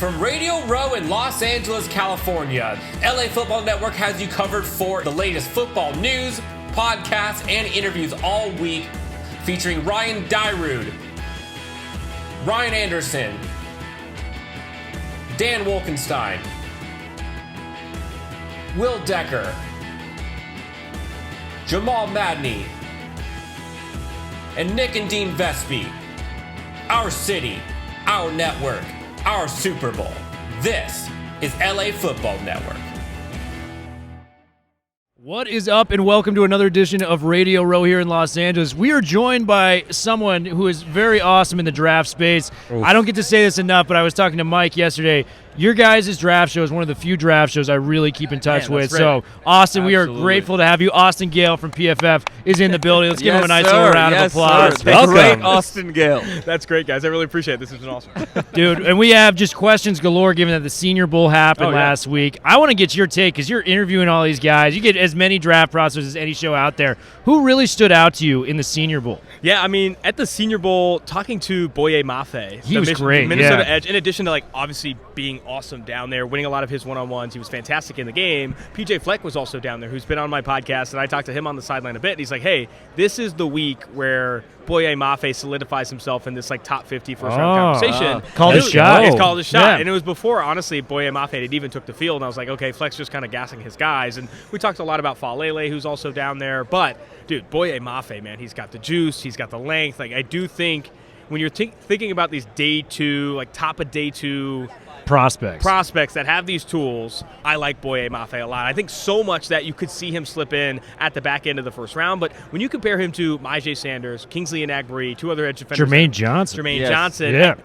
from Radio Row in Los Angeles, California, LA Football Network has you covered for the latest football news, podcasts, and interviews all week, featuring Ryan Dyrud, Ryan Anderson, Dan Wolkenstein, Will Decker, Jamal Madney, and Nick and Dean Vespi. Our city, our network, our Super Bowl. This is LA Football Network. What is up, and welcome to another edition of Radio Row here in Los Angeles. We are joined by someone who is very awesome in the draft space. Oof. I don't get to say this enough, but I was talking to Mike yesterday. Your guys' draft show is one of the few draft shows I really keep in touch with. Right. So, Austin, we are grateful to have you. Austin Gayle from PFF is in the building. Let's give him a nice little round of applause. Welcome. Great, Austin Gayle. That's great, guys. I really appreciate it. This has been awesome. Dude, and we have just questions galore given that the Senior Bowl happened last week. I want to get your take because you're interviewing all these guys. You get as many draft prospects as any show out there. Who really stood out to you in the Senior Bowl? Yeah, I mean, at the Senior Bowl, talking to Boye Mafe. He was great, the Minnesota Edge, in addition to, obviously being awesome down there, winning a lot of his one-on-ones. He was fantastic in the game. PJ Fleck was also down there, who's been on my podcast, and I talked to him on the sideline a bit. And he's like, hey, this is the week where Boye Mafe solidifies himself in this top 50 first-round conversation. Called his shot. He's called his shot. Yeah. And it was before, honestly, Boye Mafe had even took the field, and I was like, okay, Fleck's just kind of gassing his guys. And we talked a lot about Falele, who's also down there. But, dude, Boye Mafe, man, he's got the juice. He's got the length. I do think when you're thinking about these day two, top of day two prospects that have these tools, I like Boye Mafe a lot. I think so much that you could see him slip in at the back end of the first round. But when you compare him to Myjai Sanders, Kingsley Enagbare, two other edge defenders, Jermaine Johnson, yeah.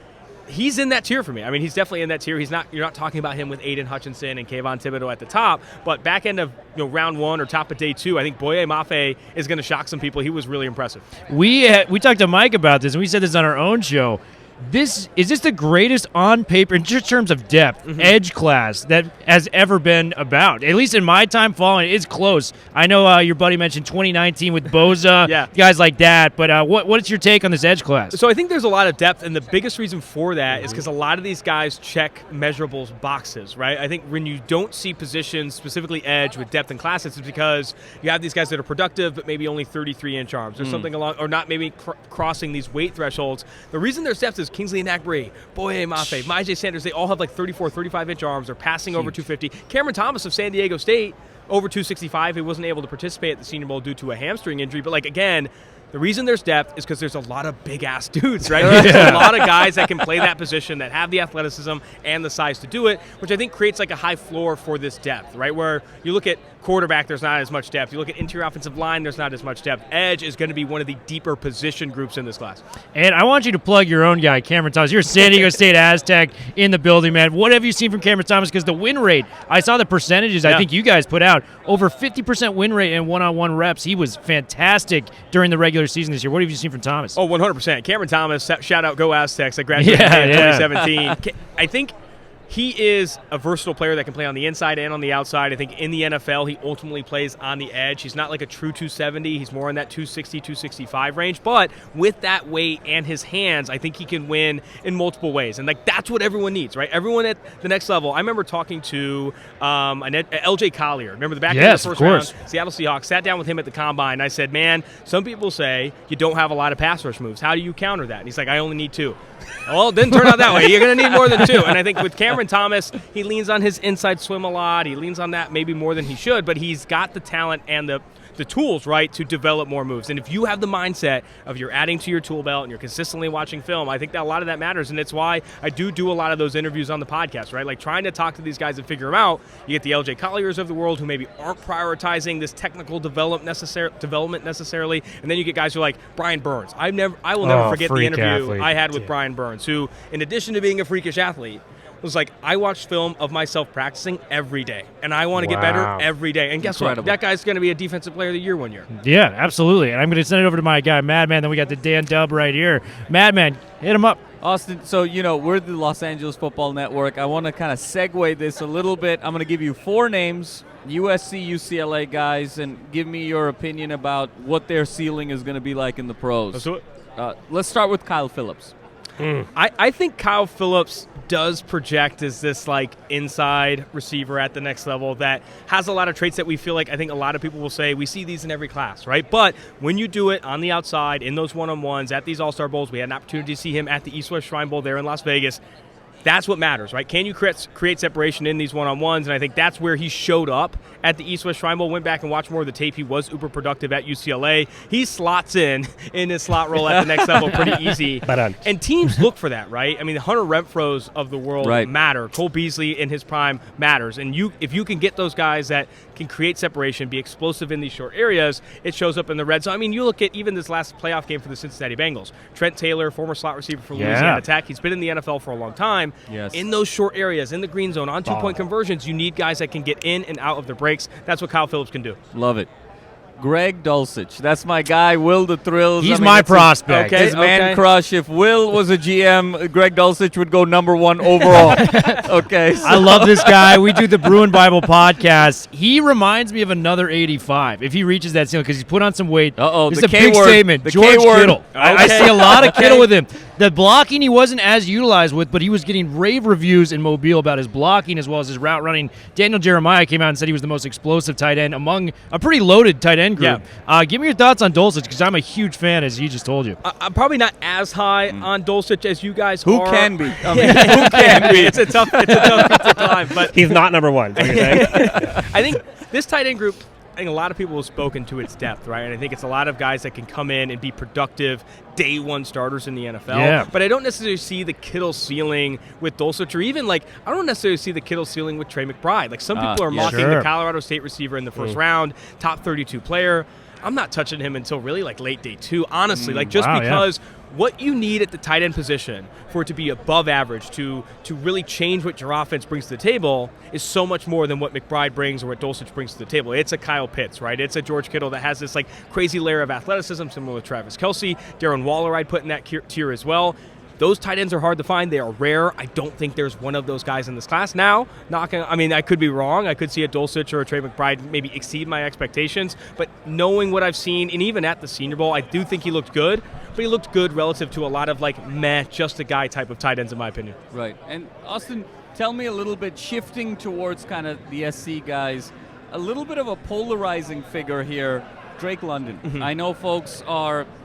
He's in that tier for me. I mean, he's definitely in that tier. You're not talking about him with Aiden Hutchinson and Kayvon Thibodeau at the top, but back end of round one or top of day two, I think Boye Mafe is going to shock some people. He was really impressive. We talked to Mike about this, and we said this on our own show. Is this the greatest on paper, in just terms of depth, edge class that has ever been about? At least in my time following, it's close. I know your buddy mentioned 2019 with Boza, guys like that, but what's your take on this edge class? So I think there's a lot of depth, and the biggest reason for that is because a lot of these guys check measurables boxes, right? I think when you don't see positions, specifically edge, with depth and class, it's because you have these guys that are productive, but maybe only 33-inch arms or something along, or not maybe crossing these weight thresholds. The reason there's depth is Kingsley Enagbare, Boye Mafe, Myjai Sanders, they all have 34, 35-inch arms. They're passing over 250. Cameron Thomas of San Diego State, over 265. He wasn't able to participate at the Senior Bowl due to a hamstring injury. But, again, the reason there's depth is because there's a lot of big-ass dudes, right? There's a lot of guys that can play that position, that have the athleticism and the size to do it, which I think creates a high floor for this depth, right? Where you look at quarterback, there's not as much depth. You look at interior offensive line, there's not as much depth. Edge is going to be one of the deeper position groups in this class. And I want you to plug your own guy, Cameron Thomas. You're a San Diego State Aztec in the building, man. What have you seen from Cameron Thomas? Because the win rate, I saw the percentages I think you guys put out, over 50% win rate in one-on-one reps. He was fantastic during the regular season this year. What have you seen from Thomas? Oh, 100%. Cameron Thomas, shout out Go Aztecs. I graduated in 2017. I think he is a versatile player that can play on the inside and on the outside. I think in the NFL, he ultimately plays on the edge. He's not like a true 270. He's more in that 260, 265 range. But with that weight and his hands, I think he can win in multiple ways. And that's what everyone needs, right? Everyone at the next level. I remember talking to LJ Collier. Remember the back end of the first round? Seattle Seahawks. Sat down with him at the Combine. And I said, man, some people say you don't have a lot of pass rush moves. How do you counter that? And he's like, I only need 2. Well, it didn't turn out that way. You're going to need more than 2. And I think with Cameron Thomas, he leans on his inside swim a lot. He leans on that maybe more than he should, but he's got the talent and the tools, right, to develop more moves. And if you have the mindset of you're adding to your tool belt and you're consistently watching film, I think that a lot of that matters. And it's why I do a lot of those interviews on the podcast, right? Trying to talk to these guys and figure them out. You get the LJ Colliers of the world who maybe aren't prioritizing this technical development necessarily. And then you get guys who are like Brian Burns. I will never forget the interview I had with Brian Burns, who, in addition to being a freakish athlete, was like, I watched film of myself practicing every day, and I want to get better every day. And guess what? That guy's going to be a Defensive Player of the Year one year. Yeah, absolutely. And I'm going to send it over to my guy, Madman. Then we got the Dan Dub right here. Madman, hit him up. Austin, so, we're the Los Angeles Football Network. I want to kind of segue this a little bit. I'm going to give you 4 names, USC, UCLA guys, and give me your opinion about what their ceiling is going to be like in the pros. Let's do it. Let's start with Kyle Phillips. I think Kyle Phillips does project as this like inside receiver at the next level that has a lot of traits that we feel like I think a lot of people will say we see these in every class, right? But when you do it on the outside in those one-on-ones at these All-Star Bowls, we had an opportunity to see him at the East-West Shrine Bowl there in Las Vegas. That's what matters, right? Can you create separation in these one-on-ones? And I think that's where he showed up at the East-West Shrine Bowl. Went back and watched more of the tape. He was uber productive at UCLA. He slots in his slot role at the next level pretty easy. And teams look for that, right? I mean, the Hunter Renfros of the world matter. Cole Beasley in his prime matters. And if you can get those guys that can create separation, be explosive in these short areas, it shows up in the red zone. I mean, you look at even this last playoff game for the Cincinnati Bengals. Trent Taylor, former slot receiver for Louisiana Tech. He's been in the NFL for a long time. Yes. In those short areas, in the green zone, on two-point conversions, you need guys that can get in and out of the breaks. That's what Kyle Phillips can do. Love it. Greg Dulcich. That's my guy, Will the Thrills. He's my prospect. His man crush. If Will was a GM, Greg Dulcich would go #1 overall. Okay. So. I love this guy. We do the Bruin Bible podcast. He reminds me of another 85 if he reaches that ceiling because he's put on some weight. This is a big statement. George Kittle. I see a lot of Kittle with him. The blocking he wasn't as utilized with, but he was getting rave reviews in Mobile about his blocking as well as his route running. Daniel Jeremiah came out and said he was the most explosive tight end among a pretty loaded tight end group. Yeah. Give me your thoughts on Dulcich because I'm a huge fan, as he just told you. I'm probably not as high on Dulcich as you guys are. Who can be? I mean, who can be? It's a tough feat to climb. But he's not #1. I think this tight end group, I think a lot of people have spoken to its depth, right? And I think it's a lot of guys that can come in and be productive day one starters in the NFL. Yeah. But I don't necessarily see the Kittle ceiling with Dulcich, or even I don't necessarily see the Kittle ceiling with Trey McBride. Like some people are mocking the Colorado State receiver in the first round, top 32 player. I'm not touching him until really late day 2, honestly. Because what you need at the tight end position for it to be above average, to really change what your offense brings to the table, is so much more than what McBride brings or what Dulcich brings to the table. It's a Kyle Pitts, right? It's a George Kittle that has this crazy layer of athleticism, similar to Travis Kelce. Darren Waller I'd put in that tier as well. Those tight ends are hard to find. They are rare. I don't think there's one of those guys in this class. Now, I could be wrong. I could see a Dulcich or a Trey McBride maybe exceed my expectations. But knowing what I've seen, and even at the Senior Bowl, I do think he looked good. But he looked good relative to a lot of just a guy type of tight ends, in my opinion. Right. And Austin, tell me a little bit, shifting towards kind of the SC guys, a little bit of a polarizing figure here. Drake London. Mm-hmm. I know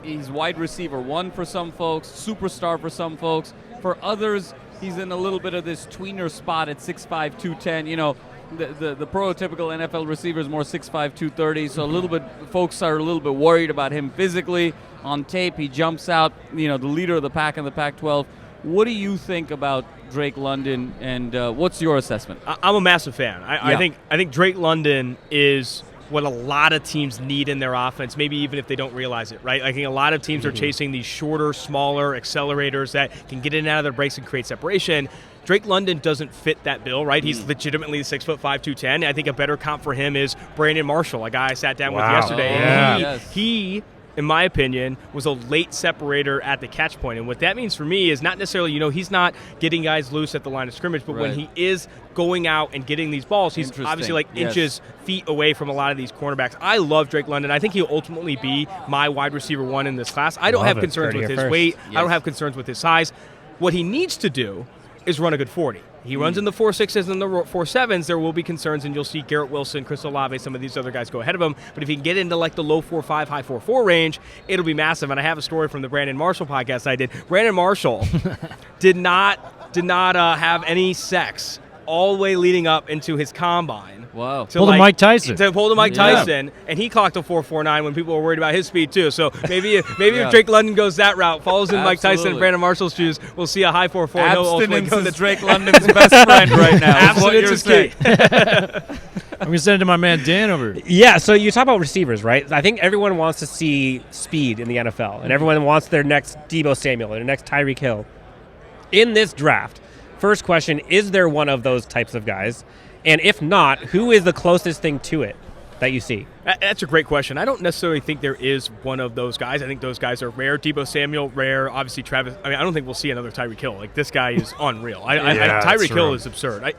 he's wide receiver 1 for some folks, superstar for some folks. For others, he's in a little bit of this tweener spot at 6'5", 210. You know, the prototypical NFL receiver is more 6'5", 230. So folks are a little bit worried about him physically. On tape, he jumps out, the leader of the pack in the Pac-12. What do you think about Drake London, and what's your assessment? I'm a massive fan. I think Drake London is what a lot of teams need in their offense, maybe even if they don't realize it, right? I think a lot of teams are chasing these shorter, smaller accelerators that can get in and out of their breaks and create separation. Drake London doesn't fit that bill, right? He's legitimately 6'5", 210. I think a better comp for him is Brandon Marshall, a guy I sat down with yesterday. He, in my opinion, was a late separator at the catch point. And what that means for me is not necessarily, he's not getting guys loose at the line of scrimmage, but when he is going out and getting these balls, he's obviously feet away from a lot of these cornerbacks. I love Drake London. I think he'll ultimately be my wide receiver 1 in this class. I don't have concerns with his weight. I don't have concerns with his size. What he needs to do is run a good 40. He runs in the 4.6s and the 4.7s. There will be concerns, and you'll see Garrett Wilson, Chris Olave, some of these other guys go ahead of him. But if he can get into the low 4.5, high 4.4 range, it'll be massive. And I have a story from the Brandon Marshall podcast I did. Brandon Marshall did not have any sex all the way leading up into his combine. Wow. Pulled a Mike Tyson. Pulled a Mike Tyson, and he clocked a 4.49 when people were worried about his speed too. So maybe if Drake London goes that route, follows in Mike Tyson and Brandon Marshall's shoes, we'll see a high 4.4. Abstinence is Drake London's best friend right now. Abstinence is key. I'm going to send it to my man Dan over. Yeah, so you talk about receivers, right? I think everyone wants to see speed in the NFL, and everyone wants their next Deebo Samuel or their next Tyreek Hill. In this draft, first question, is there one of those types of guys? And if not, who is the closest thing to it that you see? That's a great question. I don't necessarily think there is one of those guys. I think those guys are rare. Deebo Samuel, rare. Obviously, Travis. I don't think we'll see another Tyreek Hill. This guy is unreal. Tyreek Hill is absurd.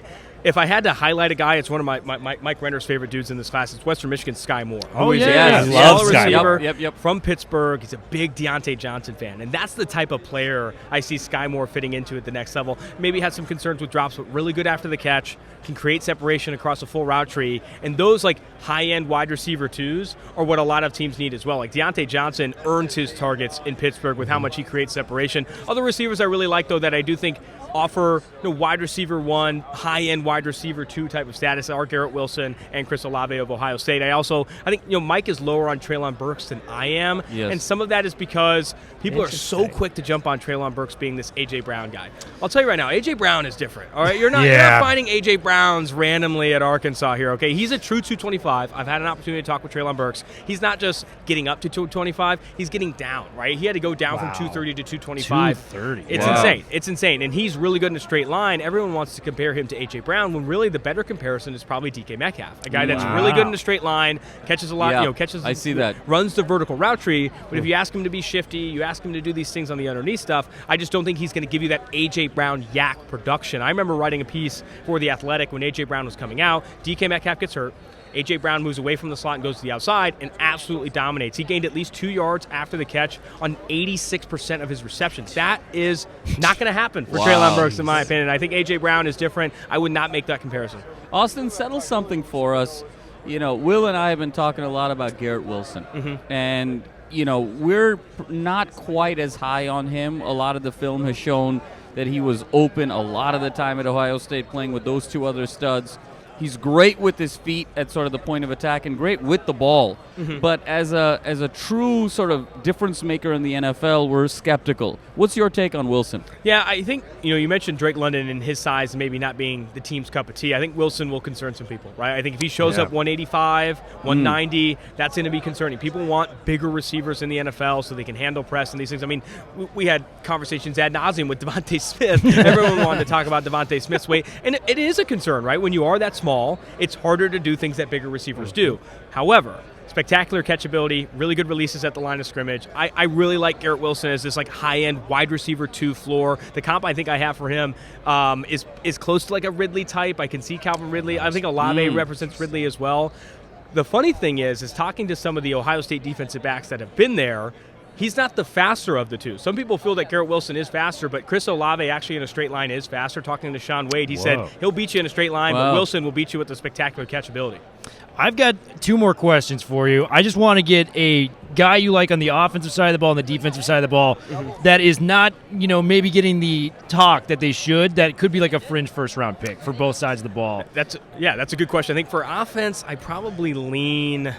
If I had to highlight a guy, it's one of my Mike Renner's favorite dudes in this class. It's Western Michigan's Sky Moore. Oh, who is yeah. a Love solid Sky receiver Yep. from Pittsburgh. He's a big Deontay Johnson fan, and that's the type of player I see Sky Moore fitting into at the next level. Maybe has some concerns with drops, but really good after the catch, can create separation across a full route tree, and those like high-end wide receiver twos are what a lot of teams need as well. Like Deontay Johnson earns his targets in Pittsburgh with how much he creates separation. Other receivers I really like, though, that I do think offer wide receiver 1, high-end wide receiver 2 type of status are Garrett Wilson and Chris Olave of Ohio State. I think Mike is lower on Treylon Burks than I am, and some of that is because people are so quick to jump on Treylon Burks being this A.J. Brown guy. I'll tell you right now, A.J. Brown is different, all right? You're not finding A.J. Browns randomly at Arkansas here, okay? He's a true 225. I've had an opportunity to talk with Treylon Burks. He's not just getting up to 225, he's getting down, right? He had to go down from 230 to 225. 230. It's insane. It's insane, and he's really good in a straight line. Everyone wants to compare him to A.J. Brown when really the better comparison is probably DK Metcalf, a guy that's really good in a straight line, catches a lot, I see that. Runs the vertical route tree, but if you ask him to be shifty, you ask him to do these things on the underneath stuff, I just don't think he's going to give you that A.J. Brown yak production. I remember writing a piece for The Athletic when A.J. Brown was coming out. DK Metcalf gets hurt. A.J. Brown moves away from the slot and goes to the outside and absolutely dominates. He gained at least 2 yards after the catch on 86% of his receptions. That is not going to happen for Treylon Burks, in my opinion. I think A.J. Brown is different. I would not make that comparison. Austin, settle something for us. Will and I have been talking a lot about Garrett Wilson. And, we're not quite as high on him. A lot of the film has shown that he was open a lot of the time at Ohio State playing with those two other studs. He's great with his feet at sort of the point of attack and great with the ball. But as a true sort of difference maker in the NFL, we're skeptical. What's your take on Wilson? Yeah, I think, you mentioned Drake London and his size maybe not being the team's cup of tea. I think Wilson will concern some people, right? I think if he shows up 185, 190, that's going to be concerning. People want bigger receivers in the NFL so they can handle press and these things. I mean, we had conversations ad nauseum with Devontae Smith. Everyone wanted to talk about Devontae Smith's weight. And it is a concern, right? When you are that small, it's harder to do things that bigger receivers do. However, spectacular catchability, really good releases at the line of scrimmage. I really like Garrett Wilson as this like high-end wide receiver 2 floor. The comp I think I have for him is close to like a Ridley type. I can see Calvin Ridley. I think Olave represents Ridley as well. The funny thing is talking to some of the Ohio State defensive backs that have been there, he's not the faster of the two. Some people feel that Garrett Wilson is faster, but Chris Olave actually in a straight line is faster. Talking to Sean Wade, he said he'll beat you in a straight line, but Wilson will beat you with the spectacular catchability. I've got 2 more questions for you. I just want to get a guy you like on the offensive side of the ball and the defensive side of the ball that is not, maybe getting the talk that they should, that could be like a fringe first-round pick for both sides of the ball. That's a good question. I think for offense, I probably lean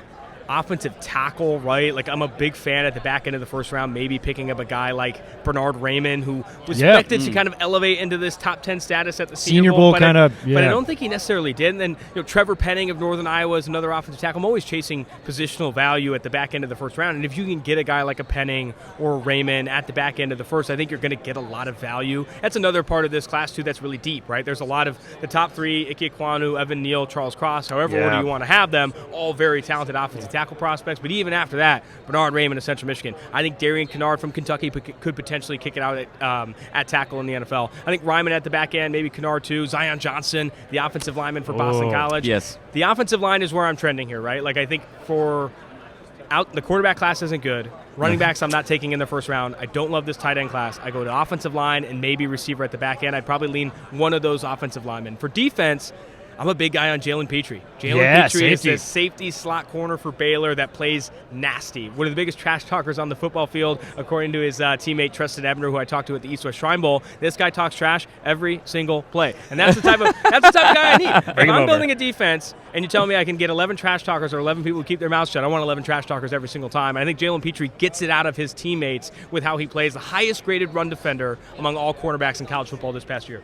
offensive tackle, right? Like I'm a big fan at the back end of the first round, maybe picking up a guy like Bernard Raymond, who was expected to kind of elevate into this top 10 status at the Senior Bowl but I don't think he necessarily did. And then Trevor Penning of Northern Iowa is another offensive tackle. I'm always chasing positional value at the back end of the first round, and if you can get a guy like a Penning or a Raymond at the back end of the first, I think you're going to get a lot of value. That's another part of this class too that's really deep, right? There's a lot of the top 3, Ike Ekwonu, Evan Neal, Charles Cross, however order you want to have them, all very talented offensive tackle prospects. But even after that, Bernard Raymond of Central Michigan. I think Darian Kennard from Kentucky could potentially kick it out at tackle in the NFL. I think Ryman at the back end, maybe Kennard too. Zion Johnson, the offensive lineman for Boston College. Yes. The offensive line is where I'm trending here, right? Like I think the quarterback class isn't good. Running backs I'm not taking in the first round. I don't love this tight end class. I go to offensive line and maybe receiver at the back end. I'd probably lean one of those offensive linemen. For defense, I'm a big guy on Jalen Petrie. Petrie is the safety slot corner for Baylor that plays nasty. One of the biggest trash talkers on the football field, according to his teammate Tristan Ebner, who I talked to at the East-West Shrine Bowl. This guy talks trash every single play, and that's the type of guy I need. If I'm building a defense, and you tell me I can get 11 trash talkers or 11 people who keep their mouths shut, I want 11 trash talkers every single time. And I think Jalen Petrie gets it out of his teammates with how he plays, the highest-graded run defender among all cornerbacks in college football this past year.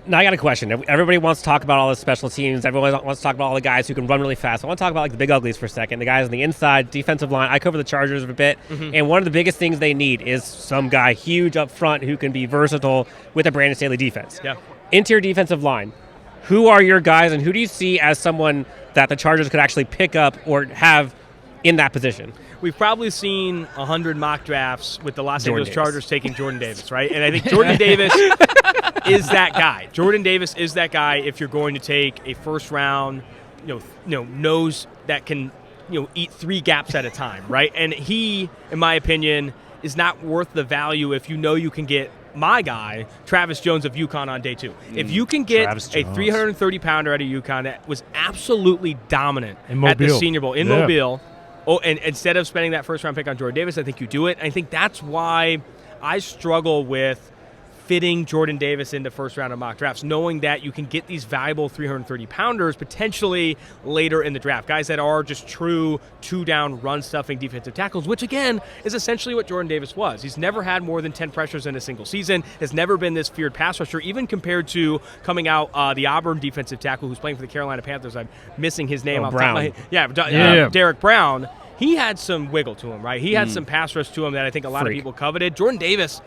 Now I got a question. Everybody wants to talk about all the special teams. Everyone wants to talk about all the guys who can run really fast. I want to talk about like the big uglies for a second. The guys on the inside, defensive line. I cover the Chargers a bit, and one of the biggest things they need is some guy huge up front who can be versatile with a Brandon Staley defense. Yeah. Interior defensive line. Who are your guys, and who do you see as someone that the Chargers could actually pick up or have in that position? We've probably seen 100 mock drafts with the Los Angeles Chargers taking Jordan Davis, right? And I think Jordan Davis is that guy. Jordan Davis is that guy if you're going to take a first round, nose that can, eat 3 gaps at a time, right? And he, in my opinion, is not worth the value if you can get my guy, Travis Jones of UConn on day 2. If you can get a 330-pounder out of UConn that was absolutely dominant at the Senior Bowl in Mobile, and instead of spending that first-round pick on Jordan Davis, I think you do it. I think that's why I struggle with fitting Jordan Davis into first round of mock drafts, knowing that you can get these valuable 330-pounders potentially later in the draft, guys that are just true 2-down run-stuffing defensive tackles, which, again, is essentially what Jordan Davis was. He's never had more than 10 pressures in a single season, has never been this feared pass rusher, even compared to coming out the Auburn defensive tackle who's playing for the Carolina Panthers. I'm missing his name off the top of my head. Derek Brown. He had some wiggle to him, right? He had some pass rush to him that I think a lot of people coveted. Jordan Davis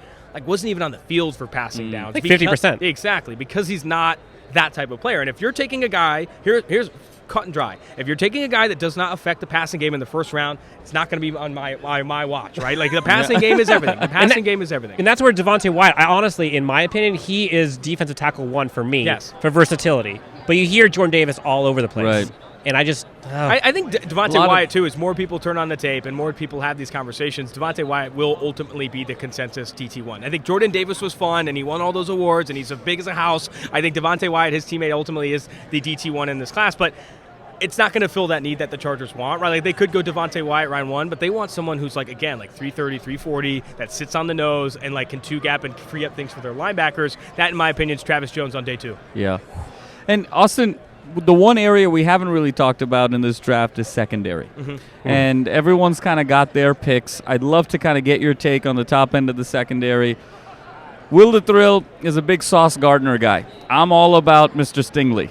wasn't even on the field for passing downs. 50%. Exactly, because he's not that type of player. And if you're taking a guy, here's cut and dry. If you're taking a guy that does not affect the passing game in the first round, it's not going to be on my watch, right? The passing game is everything. The passing game is everything. And that's where Devontae Wyatt, honestly, in my opinion, he is defensive tackle 1 for me for versatility. But you hear Jordan Davis all over the place. Right. And I just... I think Devontae Wyatt, too, as more people turn on the tape and more people have these conversations, Devontae Wyatt will ultimately be the consensus DT1. I think Jordan Davis was fun, and he won all those awards, and he's as big as a house. I think Devontae Wyatt, his teammate, ultimately is the DT1 in this class. But it's not going to fill that need that the Chargers want, right? They could go Devontae Wyatt round 1, but they want someone who's, 330, 340, that sits on the nose and, can two-gap and free up things for their linebackers. That, in my opinion, is Travis Jones on day 2. Yeah. And Austin, the one area we haven't really talked about in this draft is secondary. And everyone's kind of got their picks. I'd love to kind of get your take on the top end of the secondary. Will the Thrill is a big Sauce Gardner guy. I'm all about Mr. Stingley.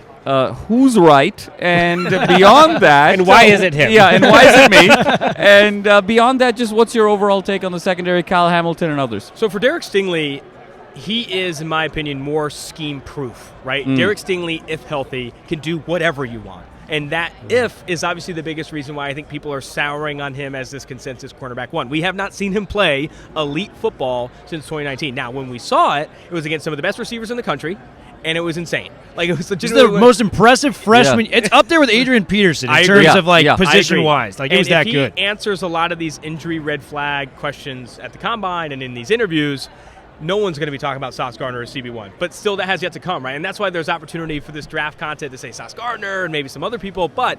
Who's right? And beyond that... and why is it him? Yeah, and why is it me? And beyond that, just what's your overall take on the secondary, Kyle Hamilton and others? So for Derek Stingley, he is, in my opinion, more scheme-proof, right? Derek Stingley, if healthy, can do whatever you want. And that if is obviously the biggest reason why I think people are souring on him as this consensus cornerback 1. We have not seen him play elite football since 2019. Now, when we saw it, it was against some of the best receivers in the country, and it was insane. It was legitimately the most impressive freshman. Yeah. It's up there with Adrian Peterson in terms of position-wise. It was that good. He answers a lot of these injury red flag questions at the combine and in these interviews. No one's going to be talking about Sauce Gardner as CB1, but still that has yet to come, right? And that's why there's opportunity for this draft content to say Sauce Gardner and maybe some other people, but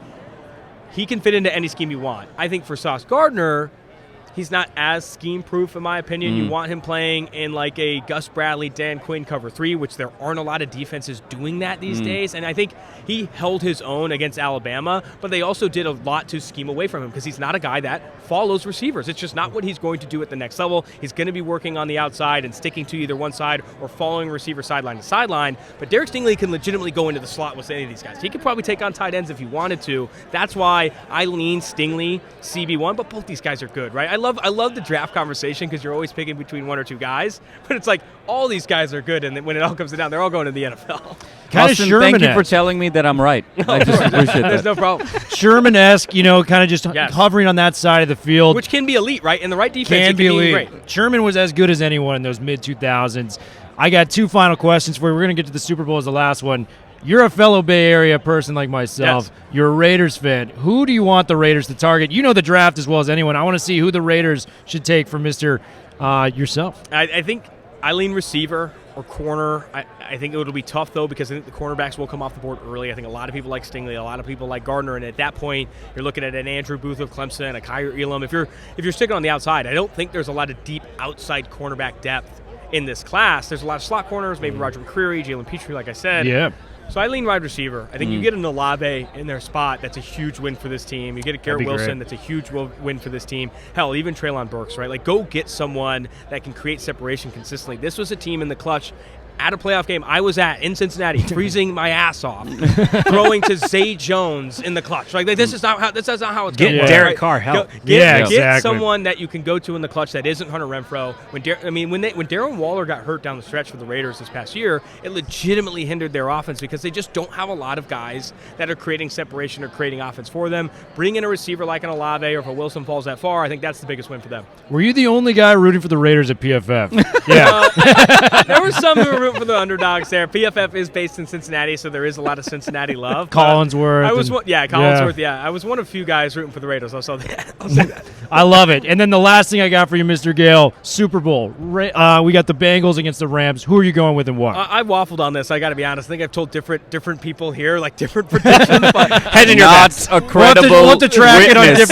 he can fit into any scheme you want. I think for Sauce Gardner, he's not as scheme-proof, in my opinion. You want him playing in a Gus Bradley, Dan Quinn cover 3, which there aren't a lot of defenses doing that these days. And I think he held his own against Alabama, but they also did a lot to scheme away from him because he's not a guy that follows receivers. It's just not what he's going to do at the next level. He's going to be working on the outside and sticking to either one side or following receiver sideline to sideline. But Derek Stingley can legitimately go into the slot with any of these guys. He could probably take on tight ends if he wanted to. That's why I lean Stingley CB1, but both these guys are good, right? I love the draft conversation because you're always picking between 1 or 2 guys, but it's all these guys are good, and then when it all comes down, they're all going to the NFL. Austin, thank you for telling me that I'm right. I just appreciate that. There's no problem. Sherman-esque, kind of just hovering on that side of the field. Which can be elite, right? In the right defense, can be elite. Great. Sherman was as good as anyone in those mid-2000s. I got 2 final questions for you. We're going to get to the Super Bowl as the last one. You're a fellow Bay Area person like myself. Yes. You're a Raiders fan. Who do you want the Raiders to target? You know the draft as well as anyone. I want to see who the Raiders should take from Mr. Yourself. I think I lean receiver or corner. I think it will be tough, though, because I think the cornerbacks will come off the board early. I think a lot of people like Stingley, a lot of people like Gardner, and at that point, you're looking at an Andrew Booth of Clemson, a Kyer Elam. If you're sticking on the outside, I don't think there's a lot of deep outside cornerback depth in this class. There's a lot of slot corners, maybe Roger McCreary, Jalen Petrie, like I said. Yeah. So I lean wide receiver. I think you get an Olave in their spot. That's a huge win for this team. You get a Garrett Wilson. That's a huge win for this team. Hell, even Treylon Burks, right? Go get someone that can create separation consistently. This was a team in the clutch at a playoff game I was at in Cincinnati, freezing my ass off, throwing to Zay Jones in the clutch. This is not how it's going. Get Derek Carr help. Get someone that you can go to in the clutch that isn't Hunter Renfrow. When Darren Waller got hurt down the stretch for the Raiders this past year, it legitimately hindered their offense because they just don't have a lot of guys that are creating separation or creating offense for them. Bring in a receiver like an Olave, or if a Wilson falls that far, I think that's the biggest win for them. Were you the only guy rooting for the Raiders at PFF? Yeah. There were some who were rooting for the underdogs there. PFF is based in Cincinnati, so there is a lot of Cincinnati love. Collinsworth. Collinsworth. Yeah, I was one of few guys rooting for the Raiders. I'll say that. I love it. And then the last thing I got for you, Mr. Gayle, Super Bowl. We got the Bengals against the Rams. Who are you going with and why? I waffled on this. I got to be honest. I think I've told different people here different predictions. But head in your bets. A credible we'll have to track witness.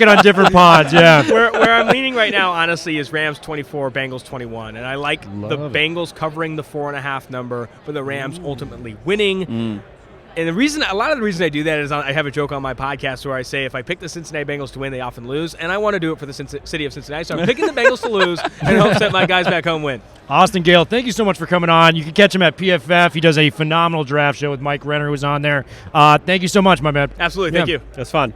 it on different pods. Yeah. Where I'm leaning right now, honestly, is Rams 24, Bengals 21, and I like the Bengals covering the 4.5 number, but the Rams ultimately winning. And a lot of the reason I do that is I have a joke on my podcast where I say if I pick the Cincinnati Bengals to win, they often lose, and I want to do it for the city of Cincinnati, so I'm picking the Bengals to lose and hopes that my guys back home win. Austin Gayle, thank you so much for coming on. You can catch him at PFF. He does a phenomenal draft show with Mike Renner, who's on there. Thank you so much, my man. Absolutely. Thank you. That's fun.